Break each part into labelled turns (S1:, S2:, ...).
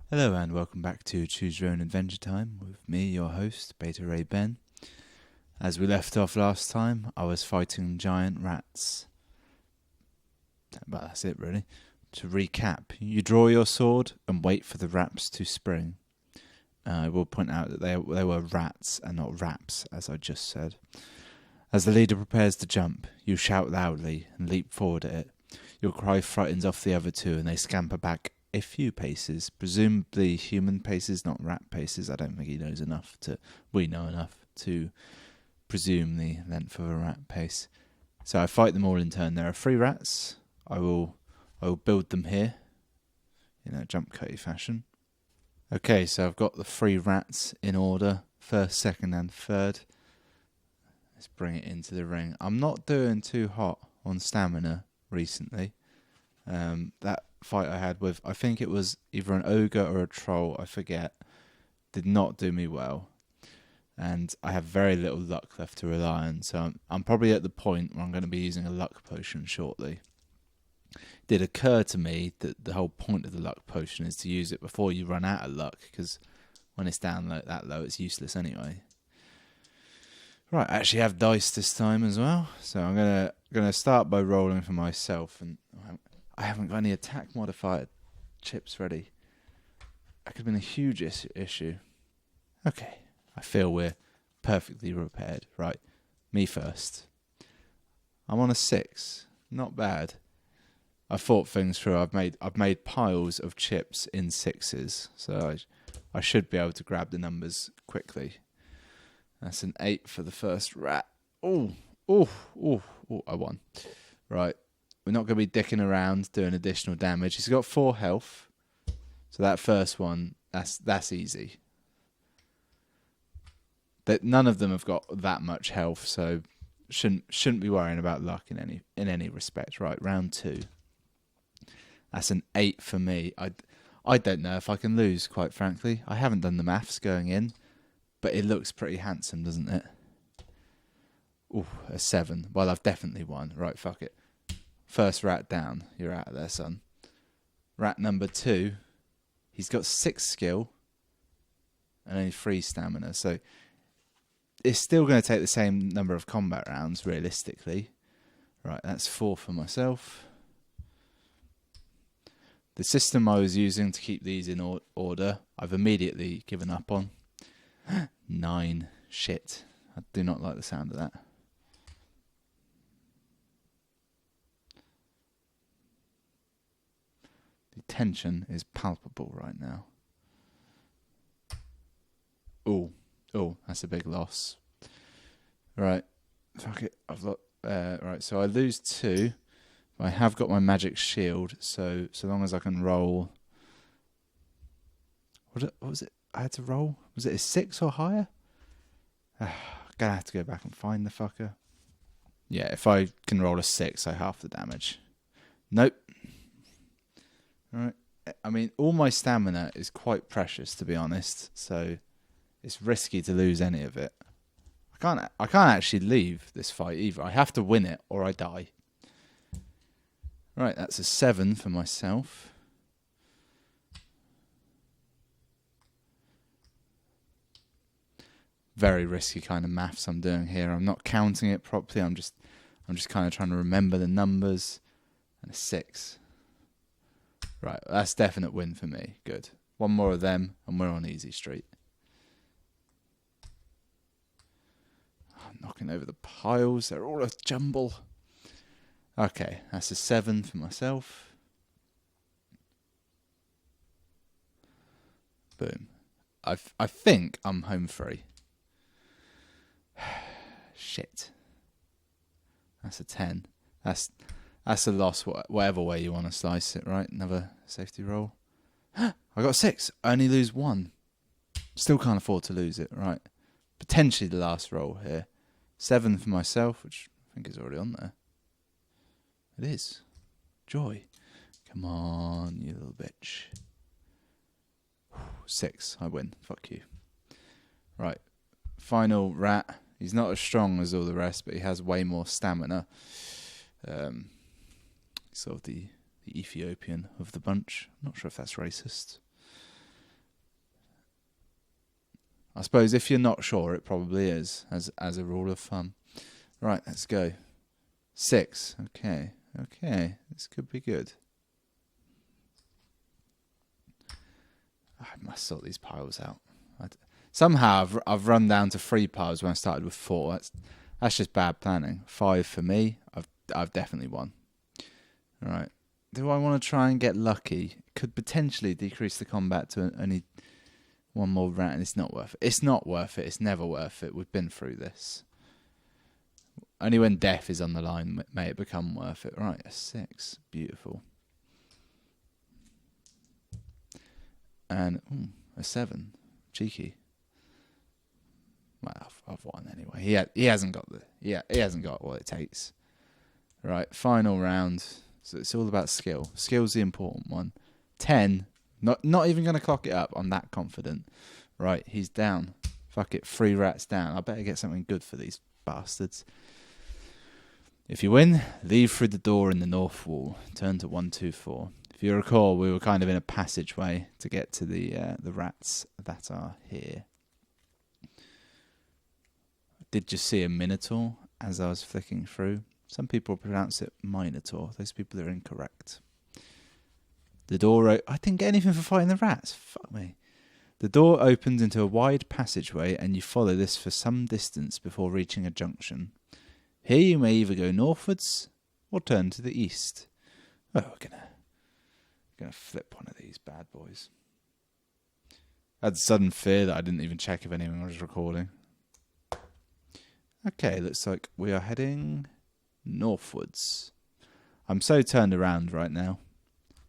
S1: Hello and welcome back to Choose Your Own Adventure Time with me, your host, Beta Ray Ben. As we left off last time, I was fighting giant rats. But that's it really. To recap, you draw your sword and wait for the rats to spring. I will point out that they were rats and not raps, as I just said. As the leader prepares to jump, you shout loudly and leap forward at it. Your cry frightens off the other two and they scamper back a few paces, presumably human paces, not rat paces. I don't think we know enough to presume the length of a rat pace. So I fight them all in turn. There are 3 rats. I will build them here in a jump cutty fashion. Okay, so I've got the 3 rats in order, first, second and third. Let's bring it into the ring. I'm not doing too hot on stamina recently. That fight I had with, I think it was either an ogre or a troll, I forget, did not do me well. And I have very little luck left to rely on, so I'm probably at the point where I'm going to be using a luck potion shortly. It did occur to me that the whole point of the luck potion is to use it before you run out of luck, because when it's down that low, it's useless anyway. Right, I actually have dice this time as well, so I'm gonna start by rolling for myself, and I haven't got any attack modifier chips ready. That could have been a huge issue. Okay, I feel we're perfectly prepared. Right, me first. I'm on a 6, not bad. I thought things through. I've made piles of chips in 6s, so I should be able to grab the numbers quickly. That's an 8 for the first rat. Oh, I won. Right. We're not going to be dicking around doing additional damage. He's got 4 health. So that first one, that's easy. But none of them have got that much health, so shouldn't be worrying about luck in any respect. Right, round 2. That's an 8 for me. I don't know if I can lose, quite frankly. I haven't done the maths going in. But it looks pretty handsome, doesn't it? Ooh, a 7. Well, I've definitely won. Right, fuck it. First rat down. You're out of there, son. Rat number 2. He's got 6 skill. And only 3 stamina. So it's still going to take the same number of combat rounds, realistically. Right, that's 4 for myself. The system I was using to keep these in order, I've immediately given up on. 9. Shit. I do not like the sound of that. The tension is palpable right now. Oh, that's a big loss. Right. Fuck it. Right, so I lose 2. I have got my magic shield, so long as I can roll. What was it? I had to roll? Was it a 6 or higher? Gonna have to go back and find the fucker. Yeah, if I can roll a 6, I half the damage. Nope. Alright. I mean, all my stamina is quite precious, to be honest, so it's risky to lose any of it. I can't actually leave this fight either. I have to win it or I die. Right, that's a 7 for myself. Very risky kind of maths I'm doing here. I'm not counting it properly. I'm just kind of trying to remember the numbers. And a 6. Right, that's a definite win for me. Good. 1 more of them, and we're on easy street. I'm knocking over the piles. They're all a jumble. Okay, that's a 7 for myself. Boom. I think I'm home free. Shit. That's a 10. That's a loss, whatever way you want to slice it, right? Another safety roll. I got 6. I only lose 1. Still can't afford to lose it, right? Potentially the last roll here. 7 for myself, which I think is already on there. It is. Joy. Come on, you little bitch. 6. I win. Fuck you. Right. Final rat. He's not as strong as all the rest, but he has way more stamina. Sort of the Ethiopian of the bunch. I'm not sure if that's racist. I suppose if you're not sure, it probably is, as a rule of thumb. Right, let's go. 6. Okay. This could be good. I must sort these piles out. Somehow I've run down to 3 piles when I started with 4. That's just bad planning. 5 for me. I've definitely won. All right. Do I want to try and get lucky? Could potentially decrease the combat to only 1 more rat, and it's not worth it. It's not worth it. It's never worth it. We've been through this. Only when death is on the line may it become worth it. Right, a 6. Beautiful. And a 7. Cheeky. Well, I've won anyway. He hasn't got he hasn't got what it takes. Right, final round. So it's all about skill. Skill's the important one. 10. Not even going to clock it up. I'm that confident. Right, he's down. Fuck it, 3 rats down. I better get something good for these bastards. If you win, leave through the door in the north wall. Turn to 124. If you recall, we were kind of in a passageway to get to the rats that are here. I did just see a minotaur as I was flicking through. Some people pronounce it minotaur. Those people are incorrect. The door... I didn't get anything for fighting the rats. Fuck me. The door opens into a wide passageway and you follow this for some distance before reaching a junction. Here you may either go northwards or turn to the east. Oh, we're gonna flip one of these bad boys. I had sudden fear that I didn't even check if anyone was recording. Okay, looks like we are heading northwards. I'm so turned around right now.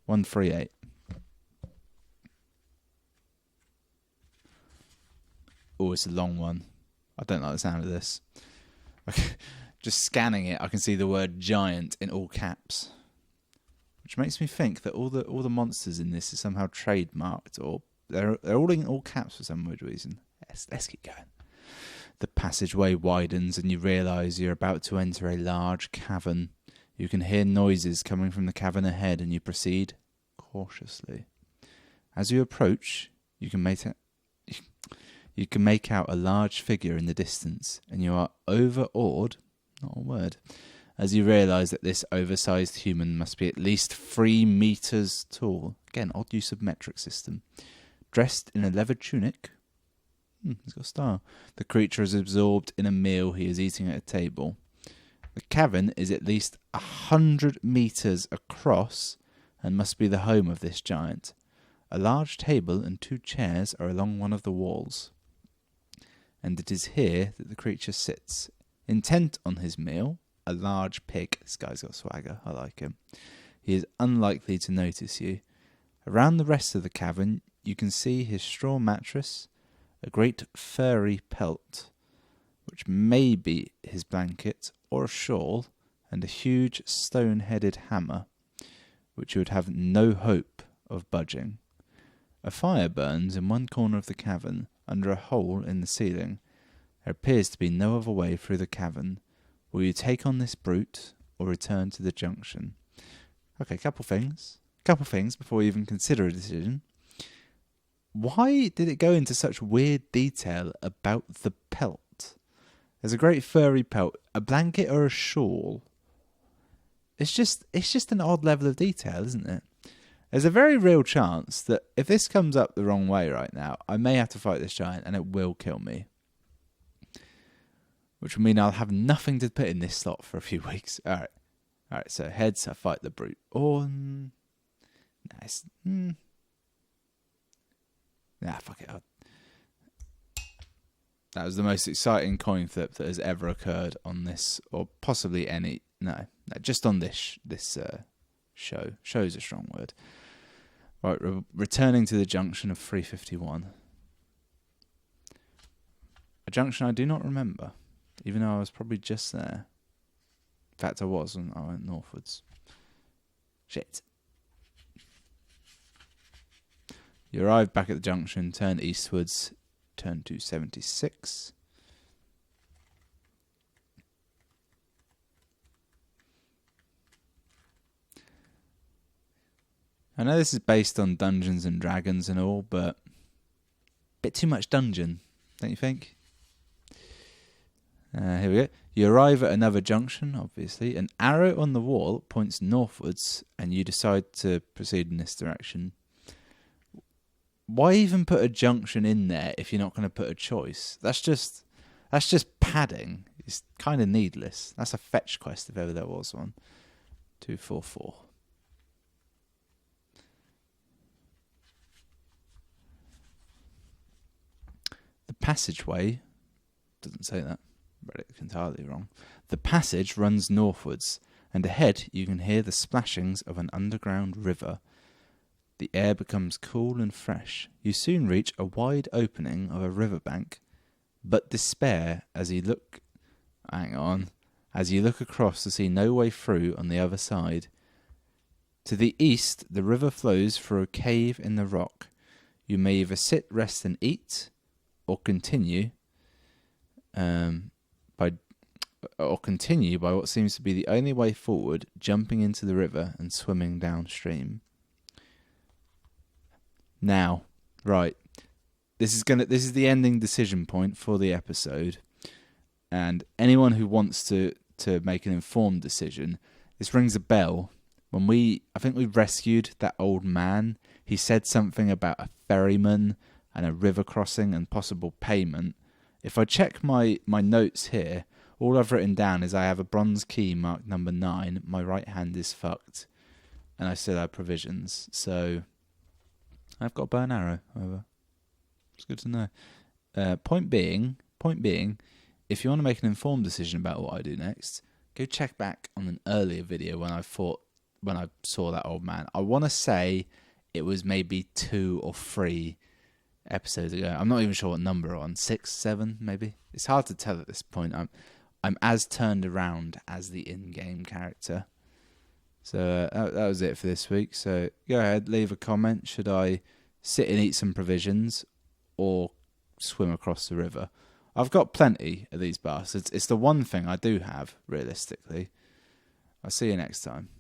S1: 138. Oh, it's a long one. I don't like the sound of this. Okay. Just scanning it, I can see the word giant in all caps, which makes me think that all the monsters in this is somehow trademarked, or they're all in all caps for some weird reason. Let's keep going. The passageway widens and you realise you're about to enter a large cavern. You can hear noises coming from the cavern ahead and you proceed cautiously. As you approach, you can make out a large figure in the distance, and you are overawed. Not a word. As you realise that this oversized human must be at least 3 meters tall. Again, odd use of metric system. Dressed in a leather tunic. He's got a star. The creature is absorbed in a meal he is eating at a table. The cavern is at least 100 meters across and must be the home of this giant. A large table and 2 chairs are along one of the walls. And it is here that the creature sits. Intent on his meal, a large pig. This guy's got swagger, I like him. He is unlikely to notice you. Around the rest of the cavern, you can see his straw mattress, a great furry pelt, which may be his blanket or a shawl, and a huge stone-headed hammer, which you would have no hope of budging. A fire burns in one corner of the cavern, under a hole in the ceiling. There appears to be no other way through the cavern. Will you take on this brute or return to the junction? Okay, couple things before you even consider a decision. Why did it go into such weird detail about the pelt? There's a great furry pelt, a blanket or a shawl. It's just an odd level of detail, isn't it? There's a very real chance that if this comes up the wrong way right now, I may have to fight this giant and it will kill me. Which will mean I'll have nothing to put in this slot for a few weeks. Alright, so heads, I fight the brute. Or, nice. Nah, fuck it. That was the most exciting coin flip that has ever occurred on this, or possibly any. No, just on this show. Show's a strong word. Right, returning to the junction of 351. A junction I do not remember, even though I was probably just there. In fact, I was, and I went northwards. Shit. You arrive back at the junction, turn eastwards, turn to 76. I know this is based on Dungeons and Dragons and all, but a bit too much dungeon. don't you think? Here we go. You arrive at another junction, obviously. An arrow on the wall points northwards, and you decide to proceed in this direction. Why even put a junction in there if you're not going to put a choice? That's just padding. It's kind of needless. That's a fetch quest if ever there was one. 244. The passageway doesn't say that. Read it entirely wrong. The passage runs northwards, and ahead you can hear the splashings of an underground river. The air becomes cool and fresh. You soon reach a wide opening of a riverbank, but despair as you look across to see no way through on the other side. To the east, the river flows through a cave in the rock. You may either sit, rest, and eat, or continue by what seems to be the only way forward, jumping into the river and swimming downstream. Now, right, this is the ending decision point for the episode, and anyone who wants to make an informed decision, this rings a bell. I think we rescued that old man. He said something about a ferryman and a river crossing and possible payment. If I check my notes here, all I've written down is I have a bronze key marked number 9, my right hand is fucked, and I still have provisions. So I've got a bow and arrow, however. It's good to know. Point being, if you want to make an informed decision about what I do next, go check back on an earlier video when I saw that old man. I want to say it was maybe 2 or 3 episodes ago. I'm not even sure what number we're on. 6, 7, maybe. It's hard to tell at this point. I'm as turned around as the in-game character. So that was it for this week. So go ahead, leave a comment. Should I sit and eat some provisions or swim across the river? I've got plenty of these bastards. It's the one thing I do have, realistically. I'll see you next time.